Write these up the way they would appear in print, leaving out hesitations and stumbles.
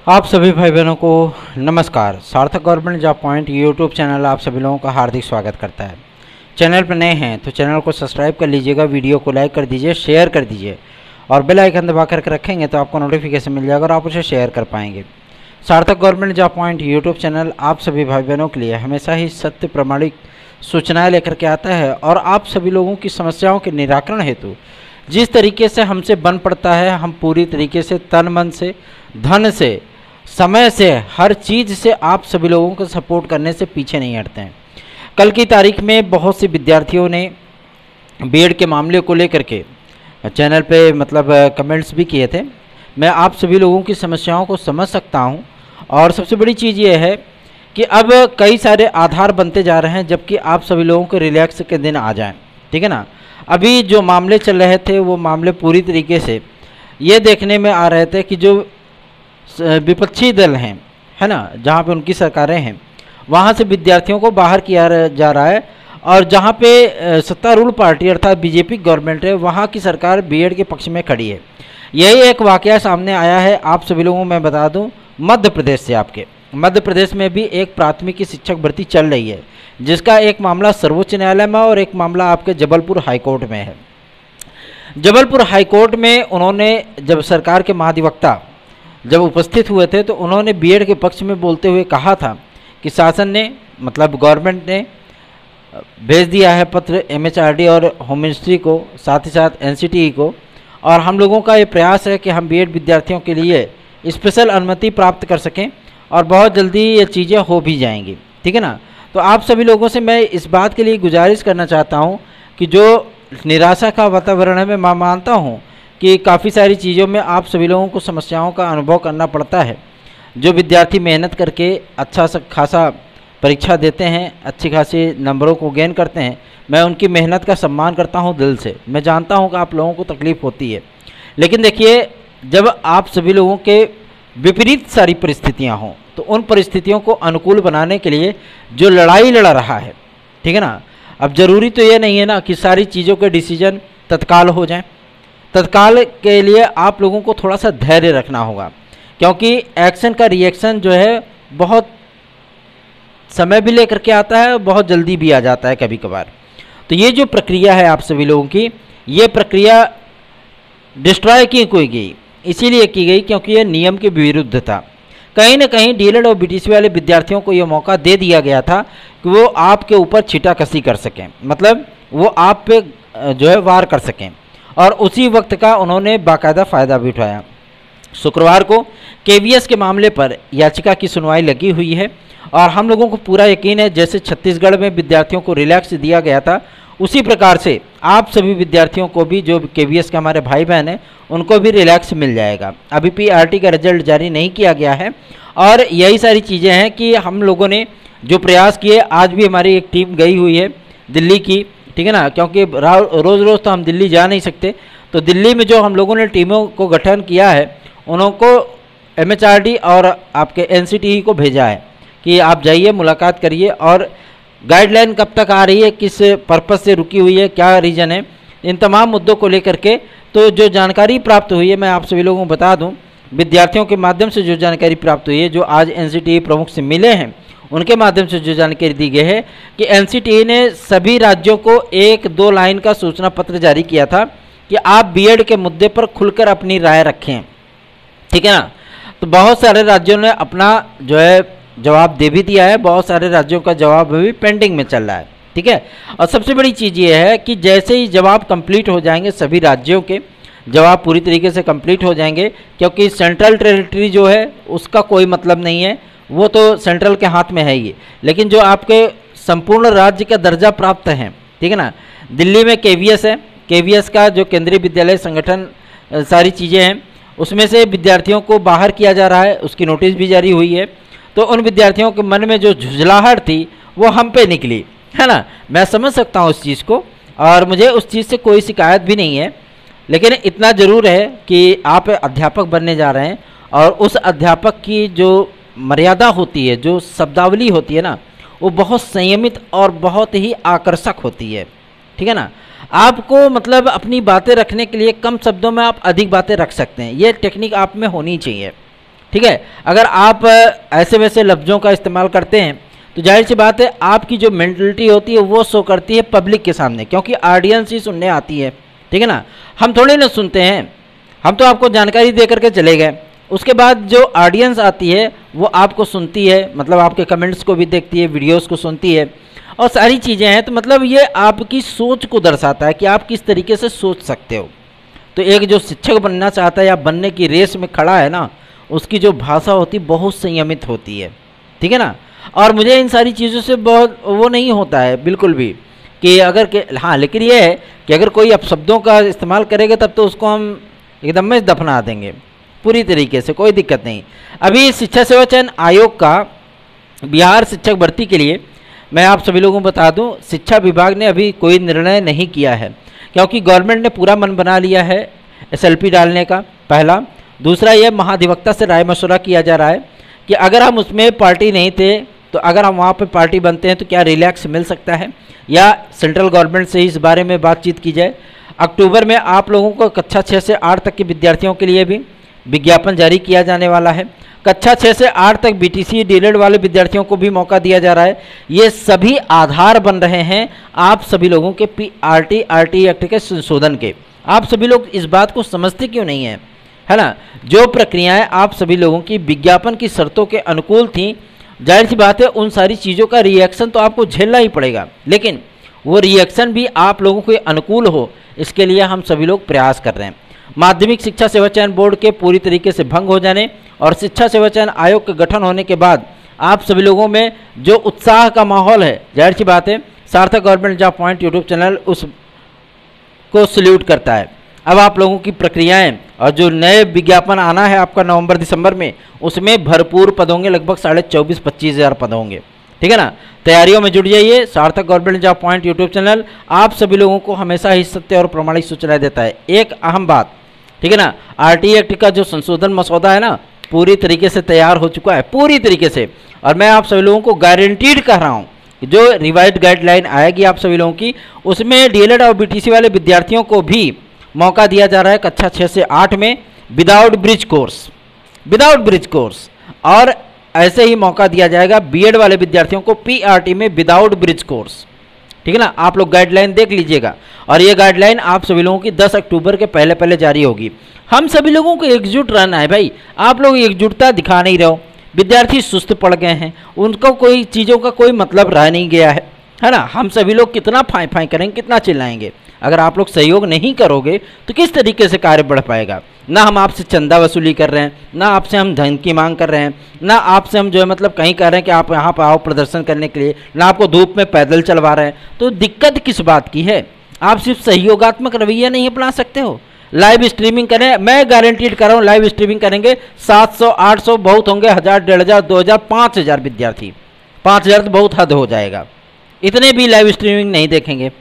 आप सभी भाई बहनों को नमस्कार। सार्थक government job point YouTube channel आप सभी लोगों का हार्दिक स्वागत करता है। चैनल पर नए हैं तो चैनल को सब्सक्राइब कर लीजिएगा, वीडियो को लाइक कर दीजिए, शेयर कर दीजिए और बेल आइकन दबा करके रखेंगे तो आपको नोटिफिकेशन मिल जाएगा और आप उसे शेयर कर पाएंगे। सार्थक government job point YouTube channel आप सभी भाई बहनों के लिए हमेशा ही सत्य प्रमाणिक सूचनाएँ लेकर के आता है और आप सभी लोगों की समस्याओं के निराकरण हेतु जिस तरीके से हमसे बन पड़ता है, हम पूरी तरीके से तन मन से, धन से, समय से, हर चीज़ से आप सभी लोगों को सपोर्ट करने से पीछे नहीं हटते हैं। कल की तारीख में बहुत से विद्यार्थियों ने बीएड के मामले को लेकर के चैनल पे कमेंट्स भी किए थे। मैं आप सभी लोगों की समस्याओं को समझ सकता हूं और सबसे बड़ी चीज़ ये है कि अब कई सारे आधार बनते जा रहे हैं जबकि आप सभी लोगों को रिलैक्स के दिन आ जाएं, ठीक है ना। अभी जो मामले चल रहे थे वो मामले पूरी तरीके से ये देखने में आ रहे थे कि जो विपक्षी दल हैं, है ना, जहाँ पे उनकी सरकारें हैं वहाँ से विद्यार्थियों को बाहर किया जा रहा है और जहाँ पे सत्तारूढ़ पार्टी अर्थात बीजेपी गवर्नमेंट है वहाँ की सरकार बीएड के पक्ष में खड़ी है। यही एक वाकया सामने आया है। आप सभी लोगों को मैं बता दूं, मध्य प्रदेश से, आपके मध्य प्रदेश में भी एक प्राथमिक शिक्षक भर्ती चल रही है जिसका एक मामला सर्वोच्च न्यायालय में और एक मामला आपके जबलपुर हाईकोर्ट में है। जबलपुर हाईकोर्ट में उन्होंने जब सरकार के महाधिवक्ता जब उपस्थित हुए थे तो उन्होंने बीएड के पक्ष में बोलते हुए कहा था कि शासन ने गवर्नमेंट ने भेज दिया है पत्र एमएचआरडी और होम मिनिस्ट्री को, साथ ही साथ एनसीटीई को, और हम लोगों का ये प्रयास है कि हम बीएड विद्यार्थियों के लिए स्पेशल अनुमति प्राप्त कर सकें और बहुत जल्दी ये चीज़ें हो भी जाएंगी, ठीक है ना। तो आप सभी लोगों से मैं इस बात के लिए गुजारिश करना चाहता हूँ कि जो निराशा का वातावरण है, मैं मानता हूँ कि काफ़ी सारी चीज़ों में आप सभी लोगों को समस्याओं का अनुभव करना पड़ता है। जो विद्यार्थी मेहनत करके अच्छा सा खासा परीक्षा देते हैं, अच्छी खासी नंबरों को गेन करते हैं, मैं उनकी मेहनत का सम्मान करता हूं दिल से। मैं जानता हूं कि आप लोगों को तकलीफ़ होती है, लेकिन देखिए जब आप सभी लोगों के विपरीत सारी परिस्थितियां हों तो उन परिस्थितियों को अनुकूल बनाने के लिए जो लड़ाई लड़ रहा है, ठीक है ना। अब ज़रूरी तो ये नहीं है ना कि सारी चीज़ों के डिसीजन तत्काल हो जाएँ। तत्काल के लिए आप लोगों को थोड़ा सा धैर्य रखना होगा क्योंकि एक्शन का रिएक्शन जो है बहुत समय भी लेकर के आता है, बहुत जल्दी भी आ जाता है कभी कभार। तो ये जो प्रक्रिया है आप सभी लोगों की, ये प्रक्रिया डिस्ट्रॉय की गई, इसीलिए की गई क्योंकि ये नियम के विरुद्ध था। कहीं ना कहीं डीएलएड और बीटीसी वाले विद्यार्थियों को ये मौका दे दिया गया था कि वो आपके ऊपर छीटाकशी कर सकें, वो आप पे जो है वार कर सकें, और उसी वक्त का उन्होंने बाकायदा फ़ायदा भी उठाया। शुक्रवार को केवीएस के मामले पर याचिका की सुनवाई लगी हुई है और हम लोगों को पूरा यकीन है जैसे छत्तीसगढ़ में विद्यार्थियों को रिलैक्स दिया गया था उसी प्रकार से आप सभी विद्यार्थियों को भी, जो केवीएस के हमारे भाई बहन हैं, उनको भी रिलैक्स मिल जाएगा। अभी पीआरटी का रिजल्ट जारी नहीं किया गया है और यही सारी चीज़ें हैं कि हम लोगों ने जो प्रयास किए, आज भी हमारी एक टीम गई हुई है दिल्ली की, ठीक है ना, क्योंकि रोज़ रोज़ तो हम दिल्ली जा नहीं सकते। तो दिल्ली में जो हम लोगों ने टीमों को गठन किया है उनको एमएचआरडी और आपके एनसीटीई को भेजा है कि आप जाइए, मुलाकात करिए और गाइडलाइन कब तक आ रही है, किस पर्पस से रुकी हुई है, क्या रीज़न है, इन तमाम मुद्दों को लेकर के तो जो जानकारी प्राप्त हुई है मैं आप सभी लोगों को बता दूं। विद्यार्थियों के माध्यम से जो जानकारी प्राप्त हुई है, जो आज एनसीटीई प्रमुख से मिले हैं उनके माध्यम से जो जानकारी दी गई है कि एनसीटीई ने सभी राज्यों को 1-2 लाइन का सूचना पत्र जारी किया था कि आप बीएड के मुद्दे पर खुलकर अपनी राय रखें, ठीक है ना। तो बहुत सारे राज्यों ने अपना जो है जवाब दे भी दिया है, बहुत सारे राज्यों का जवाब अभी पेंडिंग में चल रहा है, ठीक है। और सबसे बड़ी चीज़ ये है कि जैसे ही जवाब कंप्लीट हो जाएंगे, सभी राज्यों के जवाब पूरी तरीके से कंप्लीट हो जाएंगे, क्योंकि सेंट्रल टेरिटरी जो है उसका कोई मतलब नहीं है, वो तो सेंट्रल के हाथ में है ही, लेकिन जो आपके संपूर्ण राज्य का दर्जा प्राप्त हैं, ठीक है ना। दिल्ली में केवीएस है, केवीएस का जो केंद्रीय विद्यालय संगठन सारी चीज़ें हैं उसमें से विद्यार्थियों को बाहर किया जा रहा है, उसकी नोटिस भी जारी हुई है। तो उन विद्यार्थियों के मन में जो झुंझलाहट थी वो हम पे निकली, है ना। मैं समझ सकता हूँ उस चीज़ को और मुझे उस चीज़ से कोई शिकायत भी नहीं है, लेकिन इतना ज़रूर है कि आप अध्यापक बनने जा रहे हैं और उस अध्यापक की जो मर्यादा होती है, जो शब्दावली होती है ना, वो बहुत संयमित और बहुत ही आकर्षक होती है, ठीक है ना। आपको अपनी बातें रखने के लिए कम शब्दों में आप अधिक बातें रख सकते हैं, ये टेक्निक आप में होनी चाहिए। ठीक है। अगर आप ऐसे वैसे लफ्ज़ों का इस्तेमाल करते हैं तो जाहिर सी बात है आपकी जो मेंटलिटी होती है वो शो करती है पब्लिक के सामने, क्योंकि ऑडियंस ही सुनने आती है, ठीक है ना। हम थोड़े ना सुनते हैं, हम तो आपको जानकारी दे करके चले गए, उसके बाद जो ऑडियंस आती है वो आपको सुनती है, मतलब आपके कमेंट्स को भी देखती है, वीडियोस को सुनती है और सारी चीज़ें हैं। तो मतलब ये आपकी सोच को दर्शाता है कि आप किस तरीके से सोच सकते हो। तो एक जो शिक्षक बनना चाहता है या बनने की रेस में खड़ा है ना, उसकी जो भाषा होती है बहुत संयमित होती है, ठीक है ना। और मुझे इन सारी चीज़ों से बहुत वो नहीं होता है बिल्कुल भी कि अगर के हाँ, लेकिन ये है कि अगर कोई अपशब्दों का इस्तेमाल करेगा तब तो उसको हम एकदम में दफना देंगे पूरी तरीके से, कोई दिक्कत नहीं। अभी शिक्षा सेवा चयन आयोग का बिहार शिक्षक भर्ती के लिए मैं आप सभी लोगों को बता दूं, शिक्षा विभाग ने अभी कोई निर्णय नहीं किया है, क्योंकि गवर्नमेंट ने पूरा मन बना लिया है SLP डालने का, पहला। दूसरा ये महाधिवक्ता से राय मशवरा किया जा रहा है कि अगर हम उसमें पार्टी नहीं थे तो अगर हम वहाँ पे पार्टी बनते हैं तो क्या रिलैक्स मिल सकता है, या सेंट्रल गवर्नमेंट से इस बारे में बातचीत की जाए। अक्टूबर में आप लोगों को कक्षा 6 से 8 तक के विद्यार्थियों के लिए भी विज्ञापन जारी किया जाने वाला है। कक्षा 6 से 8 तक BTC डीलेड वाले विद्यार्थियों को भी मौका दिया जा रहा है। ये सभी आधार बन रहे हैं आप सभी लोगों के PRT RT एक्ट के संशोधन के। आप सभी लोग इस बात को समझते क्यों नहीं है, है ना। जो प्रक्रियाएं आप सभी लोगों की विज्ञापन की शर्तों के अनुकूल थी, जाहिर सी बात है उन सारी चीज़ों का रिएक्शन तो आपको झेलना ही पड़ेगा, लेकिन वो रिएक्शन भी आप लोगों के अनुकूल हो, इसके लिए हम सभी लोग प्रयास कर रहे हैं। माध्यमिक शिक्षा सेवा चयन बोर्ड के पूरी तरीके से भंग हो जाने और शिक्षा सेवा चयन आयोग का गठन होने के बाद आप सभी लोगों में जो उत्साह का माहौल है, जाहिर सी बात है सार्थक government job point YouTube channel उस को सल्यूट करता है। अब आप लोगों की प्रक्रियाएं और जो नए विज्ञापन आना है आपका नवंबर दिसंबर में, उसमें भरपूर पद होंगे, लगभग 24,5-25 हज़ार पद होंगे, ठीक है ना। तैयारियों में जुट जाइए। सार्थक government job point YouTube channel आप सभी लोगों को हमेशा ही सत्य और प्रामाणिक सूचना देता है। एक अहम बात, ठीक है ना, RT एक्ट का जो संशोधन मसौदा है ना, पूरी तरीके से तैयार हो चुका है, पूरी तरीके से। और मैं आप सभी लोगों को गारंटीड कह रहा हूँ कि जो रिवाइज्ड गाइडलाइन आएगी आप सभी लोगों की, उसमें DLED और BTC वाले विद्यार्थियों को भी मौका दिया जा रहा है कक्षा 6 से 8 में विदाउट ब्रिज कोर्स, और ऐसे ही मौका दिया जाएगा BEd वाले विद्यार्थियों को PRT में विदाउट ब्रिज कोर्स, ठीक है ना। आप लोग गाइडलाइन देख लीजिएगा, और ये गाइडलाइन आप सभी लोगों की 10 अक्टूबर के पहले पहले जारी होगी। हम सभी लोगों को एकजुट रहना है भाई, आप लोग एकजुटता दिखा नहीं रहे हो। विद्यार्थी सुस्त पड़ गए हैं, उनको कोई चीज़ों का कोई मतलब रह नहीं गया है ना। हम सभी लोग कितना फाई फाई करेंगे, कितना चिल्लाएंगे, अगर आप लोग सहयोग नहीं करोगे तो किस तरीके से कार्य बढ़ पाएगा। ना हम आपसे चंदा वसूली कर रहे हैं, ना आपसे हम धन की मांग कर रहे हैं, ना आपसे हम जो है मतलब कहीं कह रहे हैं कि आप यहाँ पर आओ प्रदर्शन करने के लिए, ना आपको धूप में पैदल चलवा रहे हैं। तो दिक्कत किस बात की है। आप सिर्फ सहयोगात्मक रवैया नहीं अपना सकते हो। लाइव स्ट्रीमिंग करें, मैं गारंटीड कर रहा हूँ, लाइव स्ट्रीमिंग करेंगे 700 800 बहुत होंगे, 1000 1500 2000 5000 विद्यार्थी, 5000 तो बहुत हद हो जाएगा। इतने भी लाइव स्ट्रीमिंग नहीं देखेंगे।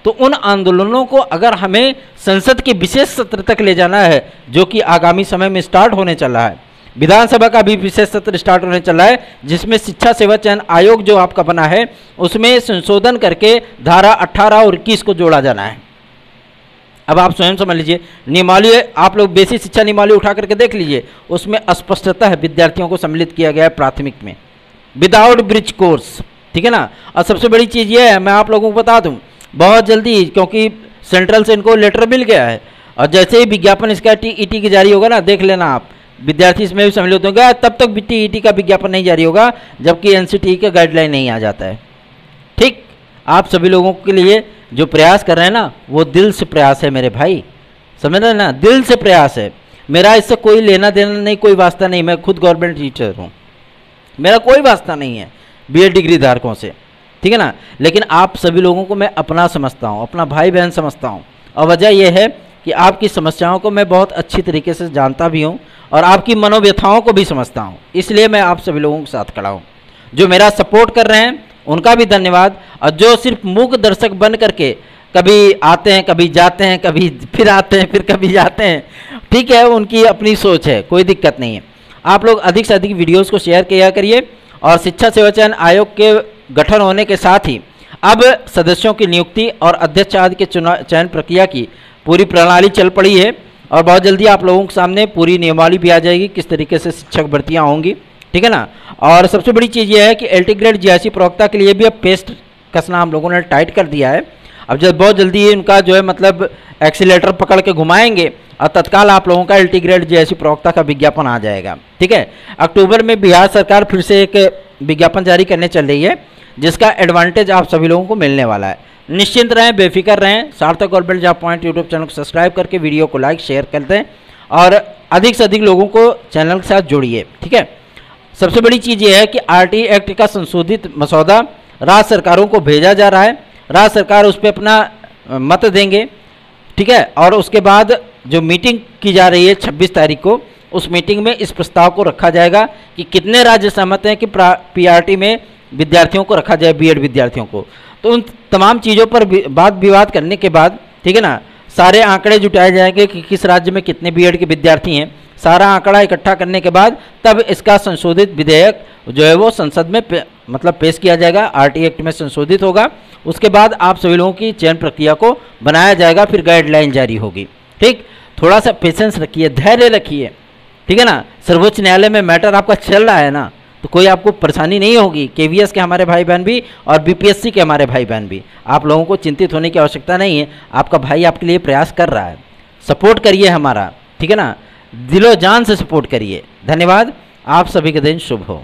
तो उन आंदोलनों को अगर हमें संसद के विशेष सत्र तक ले जाना है, जो कि आगामी समय में स्टार्ट होने चल रहा है, विधानसभा का भी विशेष सत्र स्टार्ट होने चल रहा है, जिसमें शिक्षा सेवा चयन आयोग जो आपका बना है उसमें संशोधन करके धारा 18 और 21 को जोड़ा जाना है। अब आप स्वयं समझ लीजिए, नियमावली आप लोग बेसिक शिक्षा नियमावली उठा करके देख लीजिए, उसमें स्पष्टता है विद्यार्थियों को सम्मिलित किया गया है प्राथमिक में विदाउट ब्रिज कोर्स, ठीक है ना। और सबसे बड़ी चीज़ ये है, मैं आप लोगों को बता दूं बहुत जल्दी, क्योंकि सेंट्रल से इनको लेटर मिल गया है, और जैसे ही विज्ञापन इसका TET की जारी होगा ना, देख लेना आप, विद्यार्थी इसमें भी सम्मिलित होगा। तब तक TET का विज्ञापन नहीं जारी होगा जबकि NCTE का गाइडलाइन नहीं आ जाता है। ठीक, आप सभी लोगों के लिए जो प्रयास कर रहे हैं ना, वो दिल से प्रयास है मेरे भाई, समझ रहे ना, दिल से प्रयास है। मेरा इससे कोई लेना देना नहीं, कोई वास्ता नहीं। मैं खुद गवर्नमेंट टीचर हूँ, मेरा कोई वास्ता नहीं है BEd डिग्री धारकों से, ठीक है ना। लेकिन आप सभी लोगों को मैं अपना समझता हूँ, अपना भाई बहन समझता हूँ, और वजह यह है कि आपकी समस्याओं को मैं बहुत अच्छी तरीके से जानता भी हूँ और आपकी मनोव्यथाओं को भी समझता हूँ। इसलिए मैं आप सभी लोगों के साथ खड़ा हूँ। जो मेरा सपोर्ट कर रहे हैं उनका भी धन्यवाद, और जो सिर्फ मूक दर्शक बन करके कभी आते हैं, कभी जाते हैं, कभी फिर आते हैं, फिर कभी जाते हैं, ठीक है, उनकी अपनी सोच है, कोई दिक्कत नहीं है। आप लोग अधिक से अधिक वीडियोज़ को शेयर किया करिए। और शिक्षा सेवा चयन आयोग के गठन होने के साथ ही अब सदस्यों की नियुक्ति और अध्यक्ष आदि के चयन प्रक्रिया की पूरी प्रणाली चल पड़ी है, और बहुत जल्दी आप लोगों के सामने पूरी नियमावली भी आ जाएगी किस तरीके से शिक्षक भर्तियाँ होंगी, ठीक है ना। और सबसे बड़ी चीज़ ये है कि एलटी ग्रेड जीआईसी प्रवक्ता के लिए भी अब पेस्ट कसना हम लोगों ने टाइट कर दिया है। अब जब बहुत जल्दी इनका जो है मतलब एक्सीलेटर पकड़ के घुमाएंगे और तत्काल आप लोगों का एलटी ग्रेड जीआईसी प्रवक्ता का विज्ञापन आ जाएगा, ठीक है। अक्टूबर में बिहार सरकार फिर से एक विज्ञापन जारी करने चल रही है जिसका एडवांटेज आप सभी लोगों को मिलने वाला है। निश्चिंत रहें, बेफिक्र रहें। सार्थक government job point YouTube channel को सब्सक्राइब करके वीडियो को लाइक शेयर कर दें और अधिक से अधिक लोगों को चैनल के साथ जोड़िए, ठीक है। सबसे बड़ी चीज़ ये है कि आरटीई एक्ट का संशोधित मसौदा राज्य सरकारों को भेजा जा रहा है। राज्य सरकार उस पर अपना मत देंगे, ठीक है। और उसके बाद जो मीटिंग की जा रही है 26 तारीख को, उस मीटिंग में इस प्रस्ताव को रखा जाएगा कि कितने राज्य सहमत हैं कि पीआरटी में विद्यार्थियों को रखा जाए, बीएड विद्यार्थियों को। तो उन तमाम चीज़ों पर वाद विवाद करने के बाद, ठीक है ना, सारे आंकड़े जुटाए जाएंगे कि किस राज्य में कितने बीएड के विद्यार्थी हैं। सारा आंकड़ा इकट्ठा करने के बाद तब इसका संशोधित विधेयक जो है वो संसद में मतलब पेश किया जाएगा, आरटीई एक्ट में संशोधित होगा। उसके बाद आप सभी लोगों की चयन प्रक्रिया को बनाया जाएगा, फिर गाइडलाइन जारी होगी, ठीक। थोड़ा सा पेशेंस रखिए, धैर्य रखिए, ठीक है ना। सर्वोच्च न्यायालय में मैटर आपका चल रहा है ना, तो कोई आपको परेशानी नहीं होगी। केवीएस के हमारे भाई बहन भी और बीपीएससी के हमारे भाई बहन भी, आप लोगों को चिंतित होने की आवश्यकता नहीं है। आपका भाई आपके लिए प्रयास कर रहा है, सपोर्ट करिए हमारा, ठीक है ना। दिलो जान से सपोर्ट करिए। धन्यवाद। आप सभी का दिन शुभ हो।